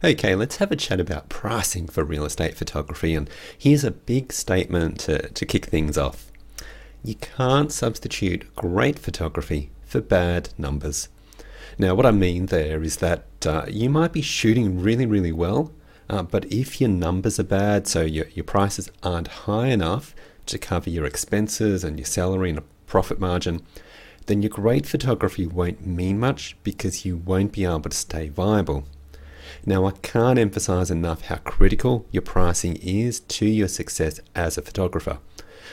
Okay, let's have a chat about pricing for real estate photography. And here's a big statement to kick things off. You can't substitute great photography for bad numbers. Now, what I mean there is that you might be shooting really, really well, but if your numbers are bad, so your prices aren't high enough to cover your expenses and your salary and a profit margin, then your great photography won't mean much because you won't be able to stay viable. Now, I can't emphasize enough how critical your pricing is to your success as a photographer.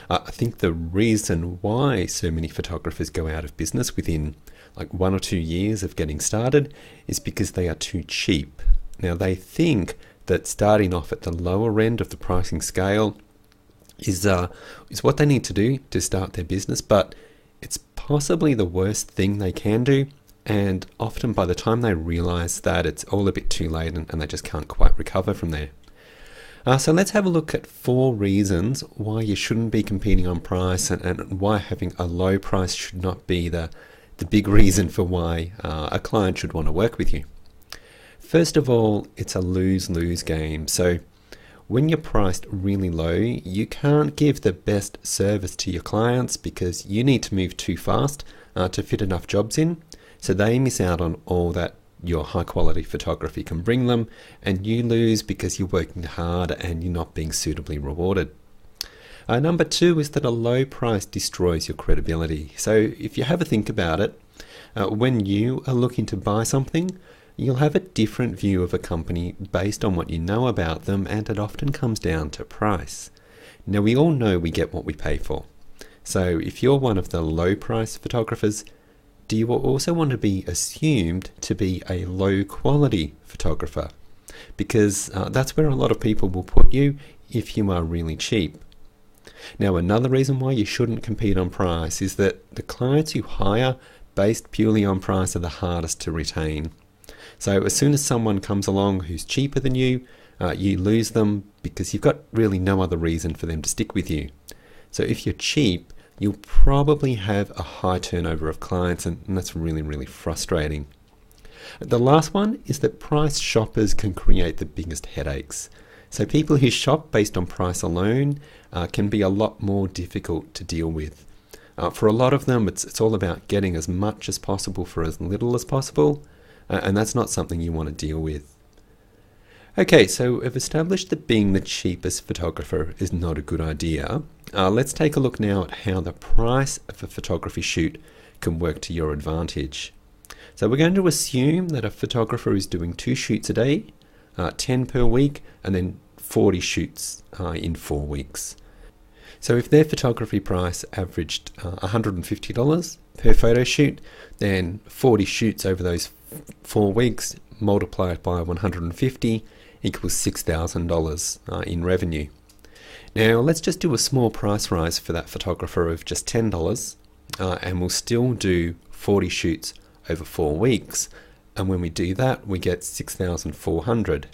I think the reason why so many photographers go out of business within like 1 or 2 years of getting started is because they are too cheap. Now, they think that starting off at the lower end of the pricing scale is what they need to do to start their business, but it's possibly the worst thing they can do. And often by the time they realize that, it's all a bit too late and they just can't quite recover from there. So let's have a look at 4 reasons why you shouldn't be competing on price and why having a low price should not be the big reason for why a client should want to work with you. First of all, it's a lose-lose game. So when you're priced really low, you can't give the best service to your clients because you need to move too fast to fit enough jobs in. So they miss out on all that your high quality photography can bring them, and you lose because you're working hard and you're not being suitably rewarded. Number 2 is that a low price destroys your credibility. So if you have a think about it, when you are looking to buy something, you'll have a different view of a company based on what you know about them, and it often comes down to price. Now, we all know we get what we pay for. So if you're one of the low price photographers, do you also want to be assumed to be a low quality photographer? Because that's where a lot of people will put you if you are really cheap. Now, another reason why you shouldn't compete on price is that the clients you hire based purely on price are the hardest to retain. So as soon as someone comes along who's cheaper than you, you lose them because you've got really no other reason for them to stick with you. So if you're cheap, you'll probably have a high turnover of clients, and that's really, really frustrating. The last one is that price shoppers can create the biggest headaches. So people who shop based on price alone can be a lot more difficult to deal with. For a lot of them, it's all about getting as much as possible for as little as possible, and that's not something you want to deal with. Okay, so we've established that being the cheapest photographer is not a good idea. Let's take a look now at how the price of a photography shoot can work to your advantage. So we're going to assume that a photographer is doing 2 shoots a day, 10 per week, and then 40 shoots in 4 weeks. So if their photography price averaged $150 per photo shoot, then 40 shoots over those 4 weeks multiplied by 150 equals $6,000 in revenue. Now let's just do a small price rise for that photographer of just $10, and we'll still do 40 shoots over 4 weeks, and when we do that we get $6,400.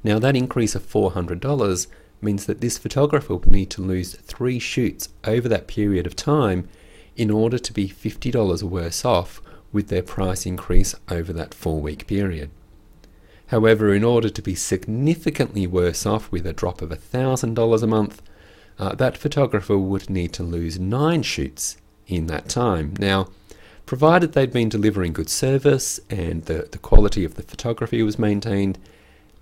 Now that increase of $400 means that this photographer will need to lose 3 shoots over that period of time in order to be $50 worse off with their price increase over that 4-week period. However, in order to be significantly worse off with a drop of $1,000 a month, that photographer would need to lose 9 shoots in that time. Now, provided they'd been delivering good service and the quality of the photography was maintained,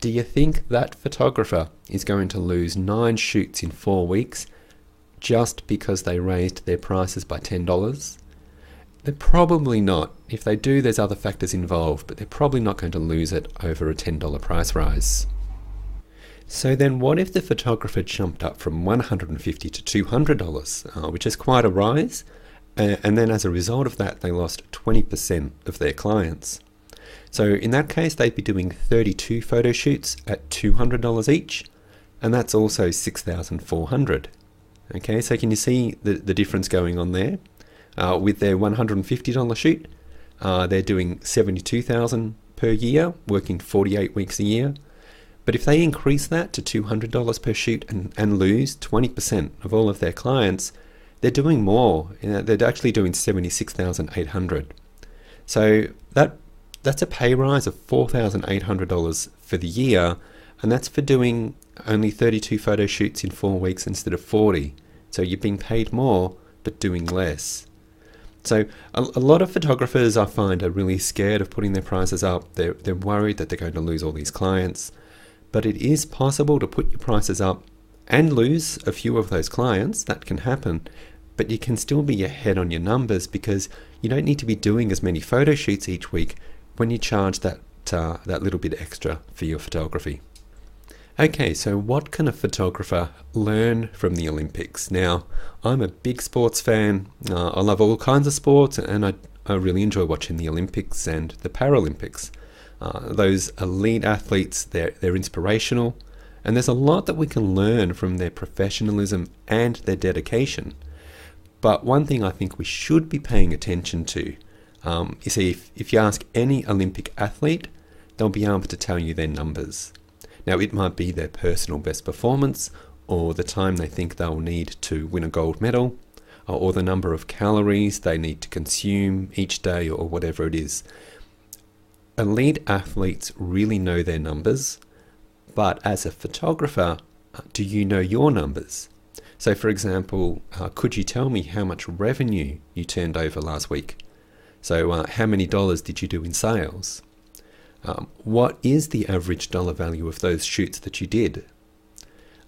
do you think that photographer is going to lose 9 shoots in 4 weeks just because they raised their prices by $10? They're probably not. If they do, there's other factors involved, but they're probably not going to lose it over a $10 price rise. So then what if the photographer jumped up from $150 to $200, which is quite a rise, and then as a result of that, they lost 20% of their clients? So in that case, they'd be doing 32 photo shoots at $200 each, and that's also $6,400. Okay, so can you see the difference going on there? With their $150 shoot, they're doing $72,000 per year, working 48 weeks a year. But if they increase that to $200 per shoot and lose 20% of all of their clients, they're doing more. They're actually doing $76,800. So that that's a pay rise of $4,800 for the year, and that's for doing only 32 photo shoots in 4 weeks instead of 40. So you're being paid more, but doing less. So a lot of photographers, I find, are really scared of putting their prices up. They're worried that they're going to lose all these clients. But it is possible to put your prices up and lose a few of those clients. That can happen. But you can still be ahead on your numbers because you don't need to be doing as many photo shoots each week when you charge that little bit extra for your photography. Okay, so what can a photographer learn from the Olympics? Now, I'm a big sports fan. I love all kinds of sports, and I really enjoy watching the Olympics and the Paralympics. Those elite athletes, they're inspirational, and there's a lot that we can learn from their professionalism and their dedication. But one thing I think we should be paying attention to, you see, if you ask any Olympic athlete, they'll be able to tell you their numbers. Now, it might be their personal best performance, or the time they think they'll need to win a gold medal, or the number of calories they need to consume each day, or whatever it is. Elite athletes really know their numbers, but as a photographer, do you know your numbers? So, for example, could you tell me how much revenue you turned over last week? So, how many dollars did you do in sales? What is the average dollar value of those shoots that you did?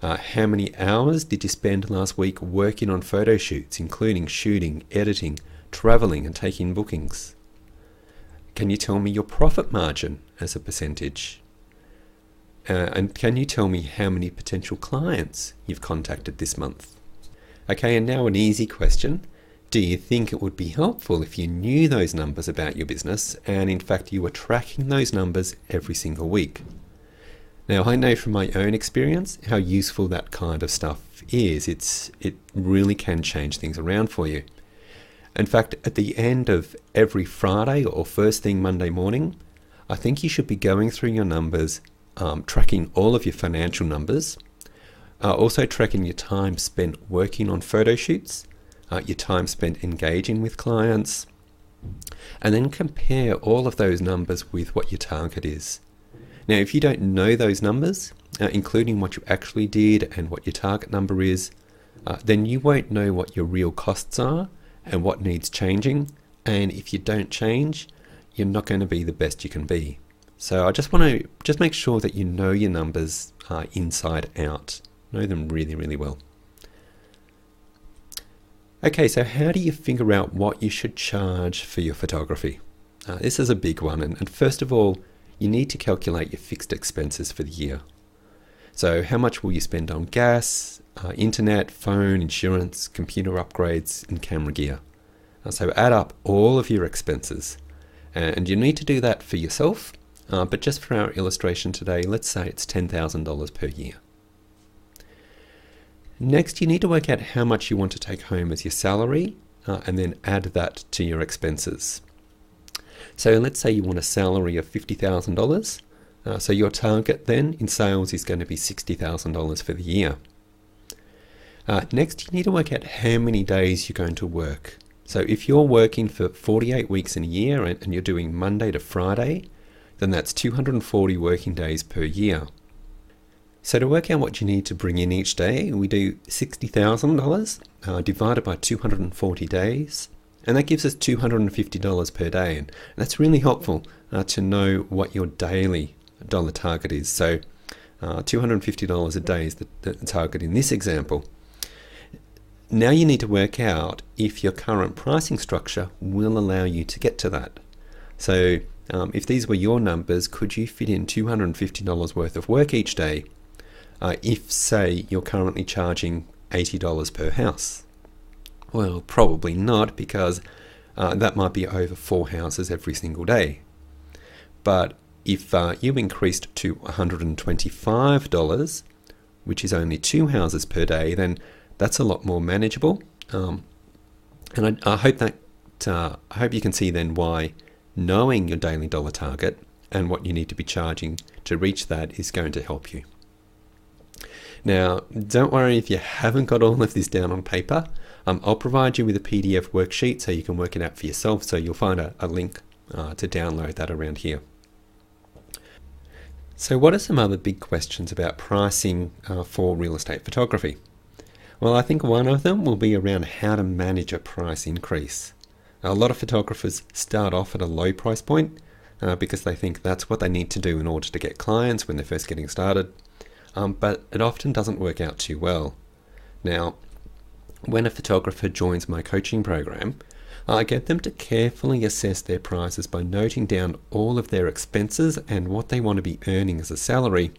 How many hours did you spend last week working on photo shoots, including shooting, editing, traveling, and taking bookings? Can you tell me your profit margin as a percentage? And can you tell me how many potential clients you've contacted this month? Okay, and now an easy question. Do you think it would be helpful if you knew those numbers about your business and in fact you were tracking those numbers every single week? Now, I know from my own experience how useful that kind of stuff is. It really can change things around for you. In fact, at the end of every Friday or first thing Monday morning, I think you should be going through your numbers, tracking all of your financial numbers, also tracking your time spent working on photo shoots, your time spent engaging with clients, and then compare all of those numbers with what your target is. Now, if you don't know those numbers, including what you actually did and what your target number is, then you won't know what your real costs are and what needs changing. And if you don't change, you're not going to be the best you can be. So I just want to make sure that you know your numbers inside out. Know them really, really well. Okay, so how do you figure out what you should charge for your photography? This is a big one. And first of all, you need to calculate your fixed expenses for the year. So how much will you spend on gas, internet, phone, insurance, computer upgrades, and camera gear? So add up all of your expenses. And you need to do that for yourself. But just for our illustration today, let's say it's $10,000 per year. Next, you need to work out how much you want to take home as your salary, and then add that to your expenses. So let's say you want a salary of $50,000. So your target then in sales is going to be $60,000 for the year. Next, you need to work out how many days you're going to work. So if you're working for 48 weeks in a year and you're doing Monday to Friday, then that's 240 working days per year. So to work out what you need to bring in each day, we do $60,000 divided by 240 days, and that gives us $250 per day. And that's really helpful to know what your daily dollar target is. So $250 a day is the target in this example. Now you need to work out if your current pricing structure will allow you to get to that. So if these were your numbers, could you fit in $250 worth of work each day if, say, you're currently charging $80 per house? Well, probably not, because that might be over 4 houses every single day. But if you increased to $125, which is only 2 houses per day, then that's a lot more manageable. And I hope you can see then why knowing your daily dollar target and what you need to be charging to reach that is going to help you. Now, don't worry if you haven't got all of this down on paper. I'll provide you with a PDF worksheet so you can work it out for yourself. So you'll find a link to download that around here. So what are some other big questions about pricing for real estate photography? Well, I think one of them will be around how to manage a price increase. A lot of photographers start off at a low price point because they think that's what they need to do in order to get clients when they're first getting started, but it often doesn't work out too well. Now, when a photographer joins my coaching program, I get them to carefully assess their prices by noting down all of their expenses and what they want to be earning as a salary,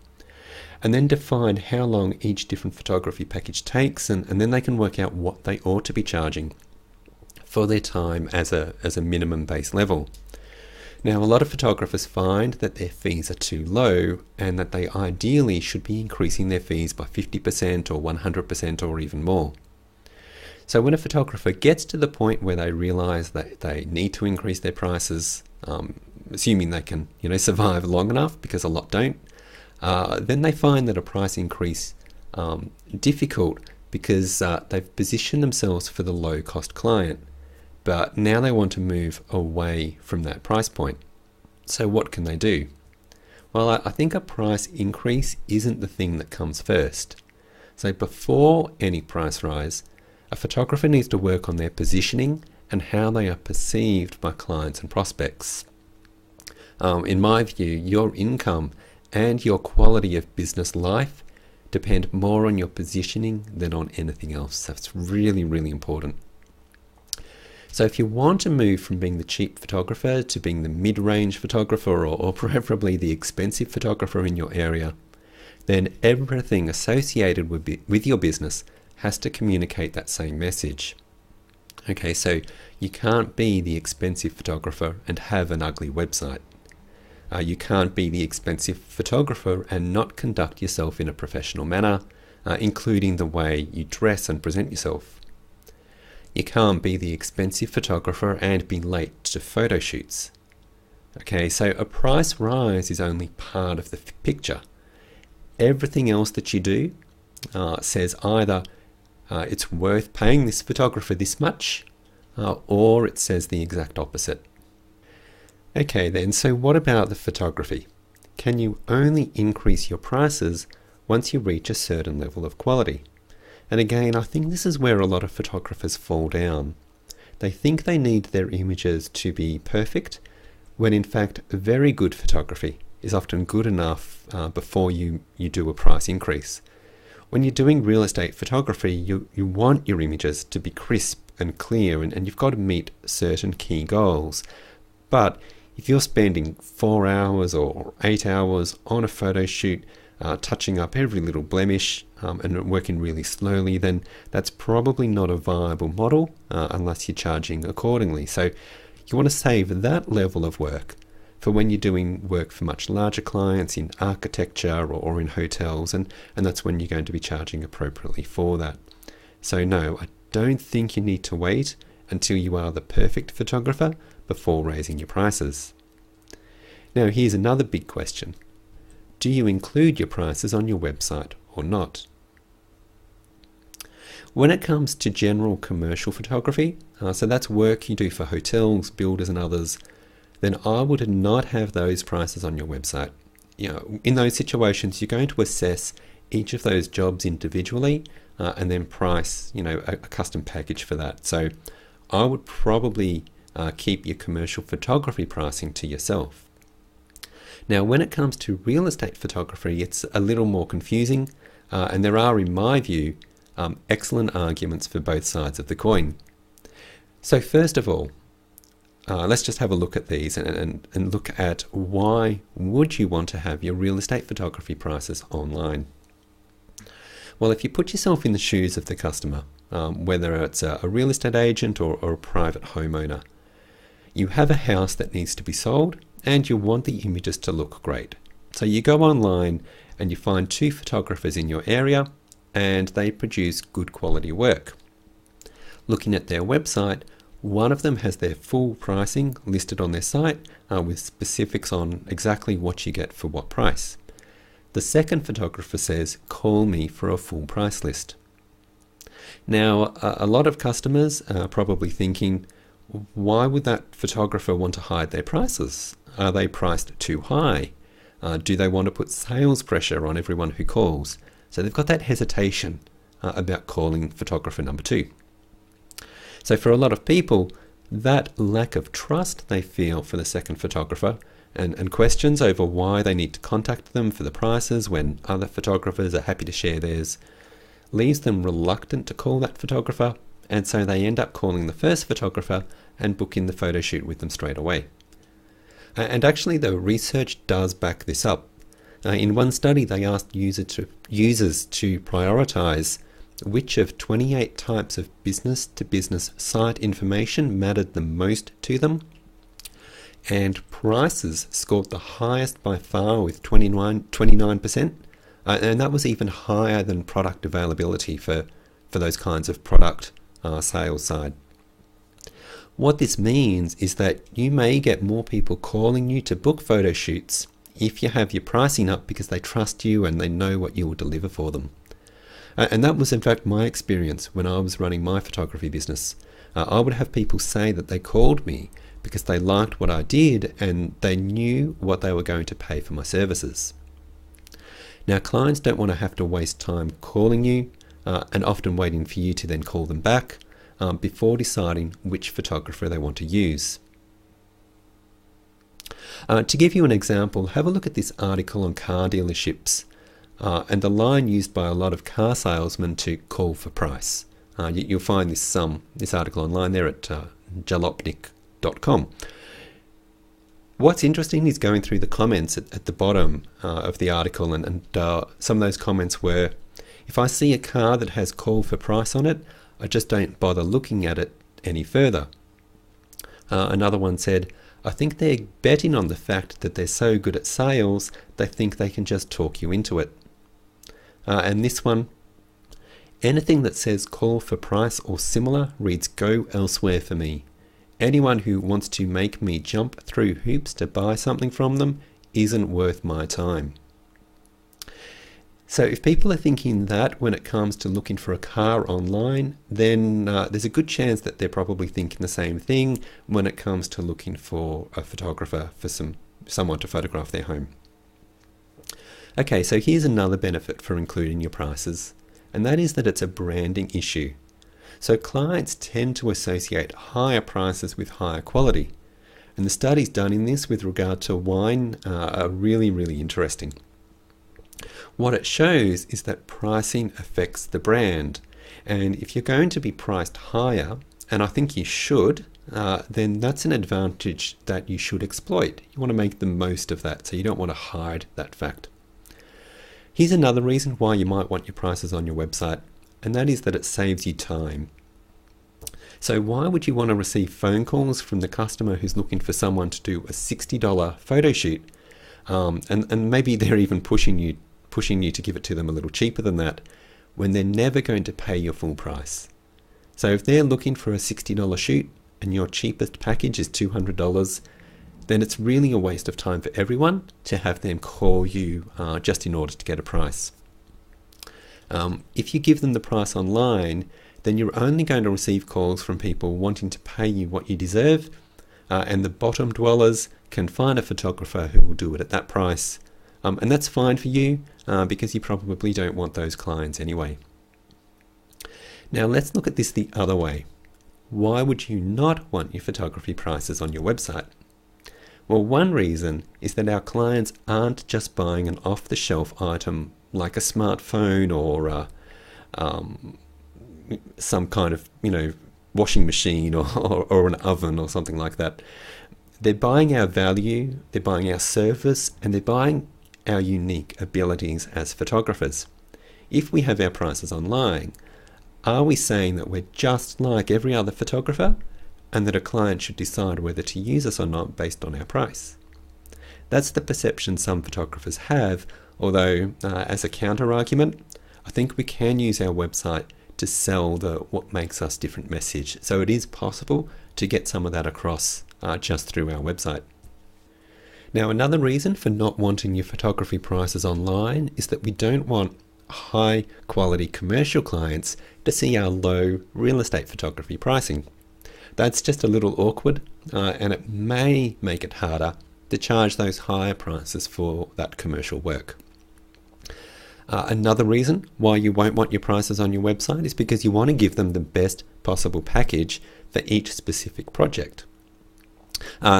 and then define how long each different photography package takes, and then they can work out what they ought to be charging for their time as a minimum base level. Now, a lot of photographers find that their fees are too low and that they ideally should be increasing their fees by 50% or 100% or even more. So when a photographer gets to the point where they realize that they need to increase their prices, assuming they can survive long enough, because a lot don't, then they find that a price increase difficult because they've positioned themselves for the low cost client, but now they want to move away from that price point. So what can they do? Well, I think a price increase isn't the thing that comes first. So before any price rise, a photographer needs to work on their positioning and how they are perceived by clients and prospects. In my view, your income and your quality of business life depend more on your positioning than on anything else. That's really, really important. So if you want to move from being the cheap photographer to being the mid-range photographer, or preferably the expensive photographer in your area, then everything associated with your business has to communicate that same message. Okay, so you can't be the expensive photographer and have an ugly website. You can't be the expensive photographer and not conduct yourself in a professional manner, including the way you dress and present yourself. You can't be the expensive photographer and be late to photo shoots. Okay, so a price rise is only part of the picture. Everything else that you do says either it's worth paying this photographer this much, or it says the exact opposite. Okay then, so what about the photography? Can you only increase your prices once you reach a certain level of quality? And again, I think this is where a lot of photographers fall down. They think they need their images to be perfect, when in fact very good photography is often good enough before you do a price increase. When you're doing real estate photography, you want your images to be crisp and clear, and you've got to meet certain key goals. But if you're spending 4 hours or 8 hours on a photo shoot, touching up every little blemish and working really slowly, then that's probably not a viable model unless you're charging accordingly. So you want to save that level of work for when you're doing work for much larger clients in architecture or in hotels, and that's when you're going to be charging appropriately for that. So no, I don't think you need to wait until you are the perfect photographer before raising your prices. Now here's another big question. Do you include your prices on your website or not? When it comes to general commercial photography, so that's work you do for hotels, builders and others, then I would not have those prices on your website. In those situations, you're going to assess each of those jobs individually and then price, a custom package for that. So I would probably keep your commercial photography pricing to yourself. Now, when it comes to real estate photography, it's a little more confusing, and there are, in my view, excellent arguments for both sides of the coin. So first of all, let's just have a look at these and look at why would you want to have your real estate photography prices online. Well, if you put yourself in the shoes of the customer, whether it's a real estate agent or a private homeowner, you have a house that needs to be sold and you want the images to look great. So you go online and you find 2 photographers in your area and they produce good quality work. Looking at their website, one of them has their full pricing listed on their site with specifics on exactly what you get for what price. The second photographer says, call me for a full price list. Now, a lot of customers are probably thinking, Why would that photographer want to hide their prices? Are they priced too high? Do they want to put sales pressure on everyone who calls? So they've got that hesitation about calling photographer number 2. So for a lot of people, that lack of trust they feel for the second photographer and questions over why they need to contact them for the prices when other photographers are happy to share theirs leaves them reluctant to call that photographer, and so they end up calling the first photographer and booking the photo shoot with them straight away. And actually the research does back this up. In one study they asked users to prioritize which of 28 types of business-to-business site information mattered the most to them, and prices scored the highest by far with 29%, and that was even higher than product availability for those kinds of product sales side. What this means is that you may get more people calling you to book photo shoots if you have your pricing up because they trust you and they know what you will deliver for them. And that was in fact my experience when I was running my photography business. I would have people say that they called me because they liked what I did and they knew what they were going to pay for my services. Now, clients don't want to have to waste time calling you and often waiting for you to then call them back before deciding which photographer they want to use. To give you an example, have a look at this article on car dealerships and the line used by a lot of car salesmen to call for price. You'll find this article online there at jalopnik.com. What's interesting is going through the comments at the bottom of the article, and some of those comments were, if I see a car that has call for price on it, I just don't bother looking at it any further. Another one said, I think they're betting on the fact that they're so good at sales, they think they can just talk you into it. And this one, anything that says call for price or similar reads go elsewhere for me. Anyone who wants to make me jump through hoops to buy something from them isn't worth my time. So if people are thinking that when it comes to looking for a car online, then there's a good chance that they're probably thinking the same thing when it comes to looking for a photographer for someone to photograph their home. Okay, so here's another benefit for including your prices, and that is that it's a branding issue. So clients tend to associate higher prices with higher quality, and the studies done in this with regard to wine are really, really interesting. What it shows is that pricing affects the brand, and if you're going to be priced higher, and I think you should, then that's an advantage that you should exploit. You want to make the most of that, so you don't want to hide that fact. Here's another reason why you might want your prices on your website, and that is that it saves you time. So why would you want to receive phone calls from the customer who's looking for someone to do a $60 photo shoot, and maybe they're even pushing you to give it to them a little cheaper than that, when they're never going to pay your full price? So if they're looking for a $60 shoot and your cheapest package is $200, then it's really a waste of time for everyone to have them call you just in order to get a price. If you give them the price online, then you're only going to receive calls from people wanting to pay you what you deserve, and the bottom dwellers can find a photographer who will do it at that price. And that's fine for you because you probably don't want those clients anyway. Now let's look at this the other way. Why would you not want your photography prices on your website? Well, one reason is that our clients aren't just buying an off-the-shelf item like a smartphone or some kind of, washing machine or an oven or something like that. They're buying our value, they're buying our service, and they're buying our unique abilities as photographers. If we have our prices online, are we saying that we're just like every other photographer and that a client should decide whether to use us or not based on our price? That's the perception some photographers have, although as a counter argument, I think we can use our website to sell the what makes us different message. So it is possible to get some of that across just through our website. Now, another reason for not wanting your photography prices online is that we don't want high quality commercial clients to see our low real estate photography pricing. That's just a little awkward, and it may make it harder to charge those higher prices for that commercial work. Another reason why you won't want your prices on your website is because you want to give them the best possible package for each specific project.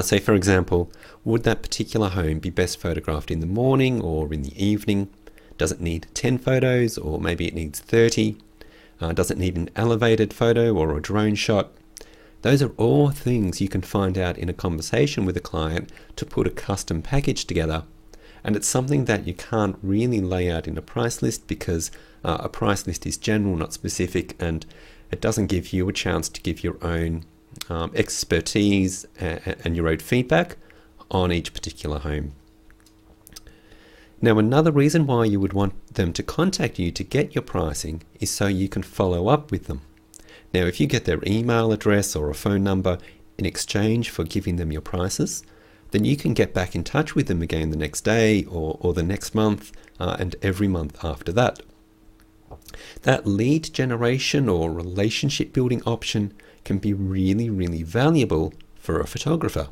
So for example, would that particular home be best photographed in the morning or in the evening? Does it need 10 photos, or maybe it needs 30? Does it need an elevated photo or a drone shot? Those are all things you can find out in a conversation with a client to put a custom package together. And it's something that you can't really lay out in a price list, because a price list is general, not specific, and it doesn't give you a chance to give your own expertise and your own feedback on each particular home. Now, another reason why you would want them to contact you to get your pricing is so you can follow up with them. Now, if you get their email address or a phone number in exchange for giving them your prices, then you can get back in touch with them again the next day or the next month and every month after that. That lead generation or relationship building option can be really, really valuable for a photographer.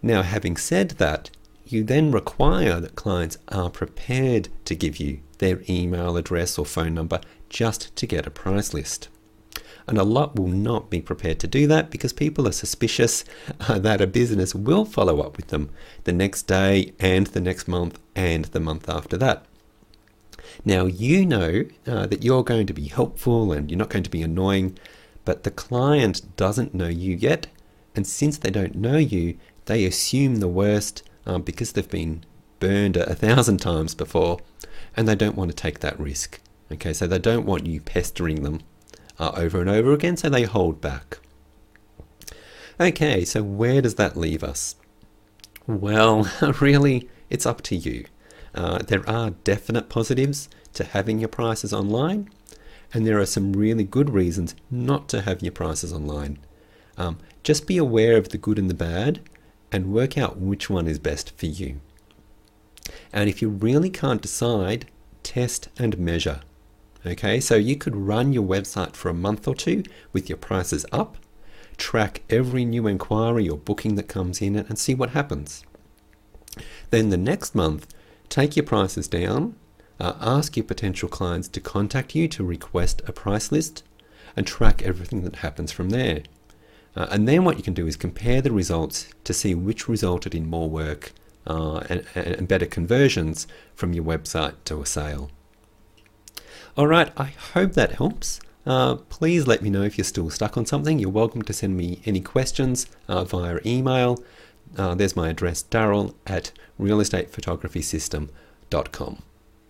Now, having said that, you then require that clients are prepared to give you their email address or phone number just to get a price list. And a lot will not be prepared to do that because people are suspicious that a business will follow up with them the next day and the next month and the month after that. Now, you know that you're going to be helpful and you're not going to be annoying, but the client doesn't know you yet. And since they don't know you, they assume the worst because they've been burned 1,000 times before, and they don't want to take that risk. Okay, so they don't want you pestering them over and over again, so they hold back. Okay, so where does that leave us? Well, really, it's up to you. There are definite positives to having your prices online, and there are some really good reasons not to have your prices online. Just be aware of the good and the bad and work out which one is best for you. And if you really can't decide, test and measure. Okay, so you could run your website for a month or two with your prices up, track every new inquiry or booking that comes in and see what happens. Then the next month, take your prices down, ask your potential clients to contact you to request a price list, and track everything that happens from there. And then what you can do is compare the results to see which resulted in more work and better conversions from your website to a sale. All right, I hope that helps. Please let me know if you're still stuck on something. You're welcome to send me any questions via email. There's my address, Darryl@realestatephotography.com.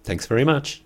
Thanks very much.